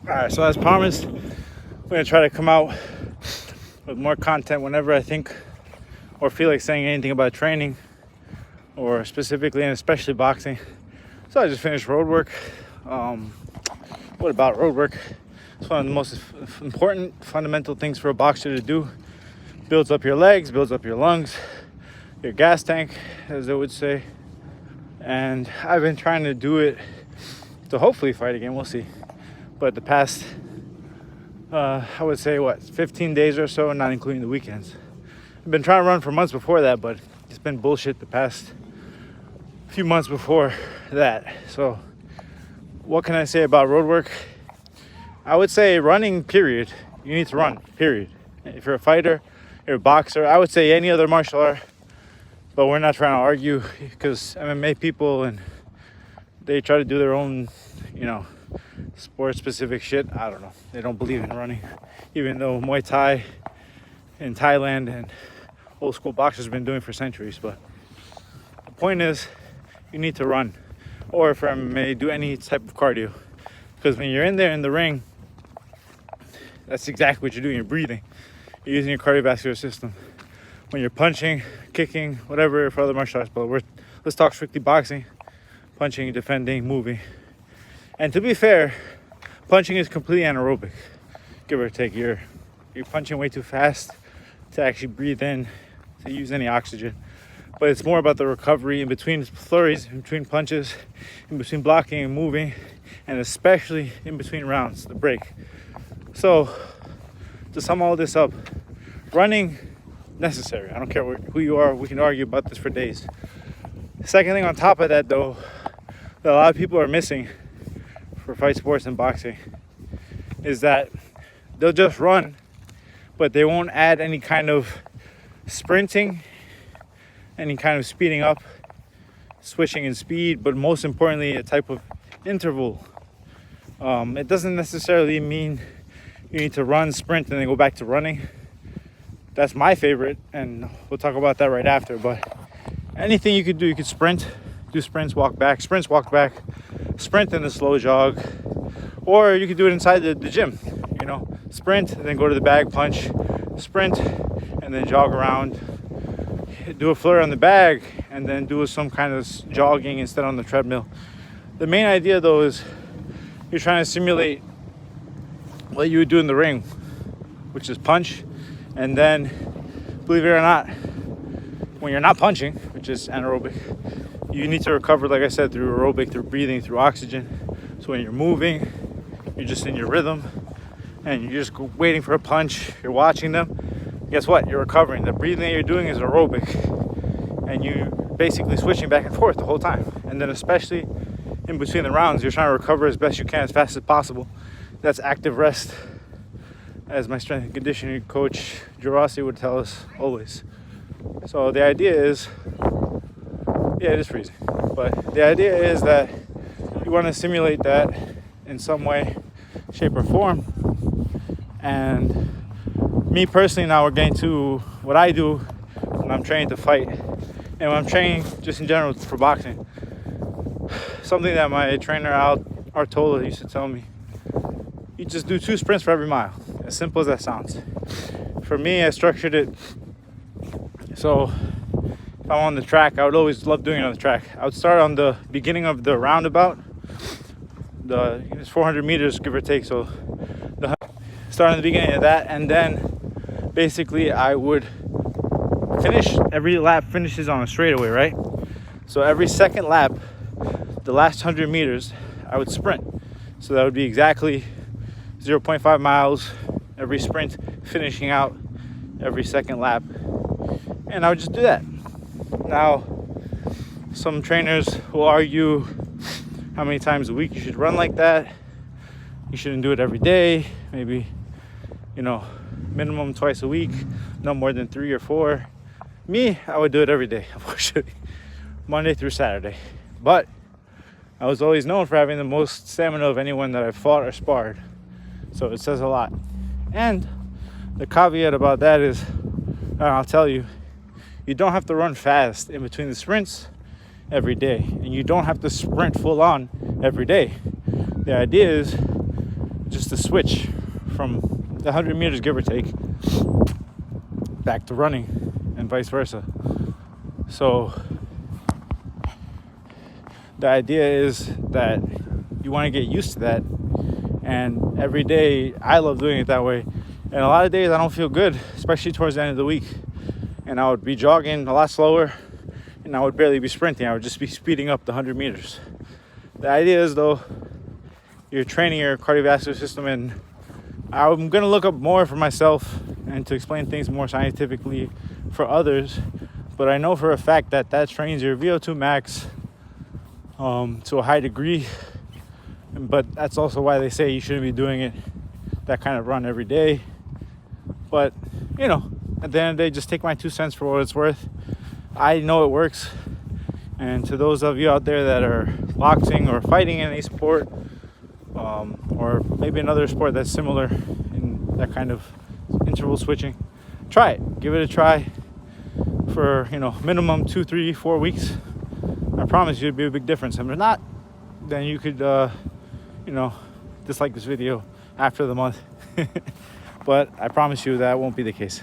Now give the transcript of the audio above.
Alright, so as promised, I'm gonna try to come out with more content whenever I think or feel like saying anything about training or specifically and especially boxing. So I just finished road work. What about road work? It's one of the most important fundamental things for a boxer to do. Builds up your legs, builds up your lungs, your gas tank, as they would say. And I've been trying to do it to hopefully fight again. We'll see. But the past, I would say, 15 days or so, not including the weekends. I've been trying to run for months before that, but it's been bullshit the past few months before that. So what can I say about road work? I would say running, period. You need to run, period. If you're a fighter, you're a boxer, I would say any other martial art, but we're not trying to argue because MMA people and they try to do their own, sport specific shit. I don't know. They don't believe in running, even though Muay Thai in Thailand and old school boxers have been doing for centuries. But the point is, you need to run, or if I may, do any type of cardio, because when you're in there in the ring, that's exactly what you're doing. You're breathing. You're using your cardiovascular system. When you're punching, kicking, whatever for other martial arts, but let's talk strictly boxing. Punching, defending, moving. And to be fair, punching is completely anaerobic, give or take. You're punching way too fast to actually breathe in, to use any oxygen. But it's more about the recovery in between flurries, in between punches, in between blocking and moving, and especially in between rounds, the break. So, to sum all this up, running, necessary. I don't care who you are, we can argue about this for days. Second thing on top of that, though, that a lot of people are missing for fight sports and boxing is that they'll just run, but they won't add any kind of sprinting, any kind of speeding up, switching in speed, but most importantly, a type of interval. It doesn't necessarily mean you need to run, sprint, and then go back to running. That's my favorite, and we'll talk about that right after. But anything you could do, you could sprint, do sprints, walk back, sprints, walk back, sprint and a slow jog, or you could do it inside the gym. Sprint and then go to the bag, punch, sprint and then jog around, do a flurry on the bag, and then do some kind of jogging instead on the treadmill. The main idea, though, is you're trying to simulate what you would do in the ring, which is punch, and then, believe it or not, when you're not punching, which is anaerobic, you need to recover, like I said, through aerobic, through breathing, through oxygen. So when you're moving, you're just in your rhythm, and you're just waiting for a punch, you're watching them. Guess what? You're recovering. The breathing that you're doing is aerobic, and you're basically switching back and forth the whole time. And then especially in between the rounds, you're trying to recover as best you can, as fast as possible. That's active rest, as my strength and conditioning coach, Jurasi, would tell us always. So the idea is, it is freezing, but the idea is that you want to simulate that in some way, shape, or form. And me personally, now we're getting to what I do when I'm training to fight, and when I'm training just in general for boxing. Something that my trainer Artola used to tell me: you just do 2 sprints for every mile. As simple as that sounds. For me, I structured it so if I'm on the track, I would always love doing it on the track. I would start on the beginning of the roundabout. It's 400 meters, give or take. So start on the beginning of that, and then basically I would finish. Every lap finishes on a straightaway, right? So every second lap, the last 100 meters, I would sprint. So that would be exactly 0.5 miles every sprint, finishing out every second lap. And I would just do that. Now, some trainers will argue how many times a week you should run like that. You shouldn't do it every day. Maybe, minimum twice a week, no more than 3 or 4. Me, I would do it every day, unfortunately, Monday through Saturday. But I was always known for having the most stamina of anyone that I've fought or sparred. So it says a lot. And the caveat about that is, and I'll tell you, you don't have to run fast in between the sprints every day. And you don't have to sprint full on every day. The idea is just to switch from the 100 meters, give or take, back to running and vice versa. So the idea is that you want to get used to that, and every day I love doing it that way. And a lot of days I don't feel good, especially towards the end of the week, and I would be jogging a lot slower and I would barely be sprinting. I would just be speeding up the 100 meters. The idea is, though, you're training your cardiovascular system, and I'm going to look up more for myself and to explain things more scientifically for others, but I know for a fact that that trains your VO2 max to a high degree. But that's also why they say you shouldn't be doing it, that kind of run every day. But, you know, at the end of the day, just take my 2 cents for what it's worth. I know it works. And to those of you out there that are boxing or fighting in a sport, or maybe another sport that's similar in that kind of interval switching, try it. Give it a try for, minimum 2, 3, 4 weeks. I promise you it'd be a big difference. And if not, then you could, dislike this video after the month. But I promise you that won't be the case.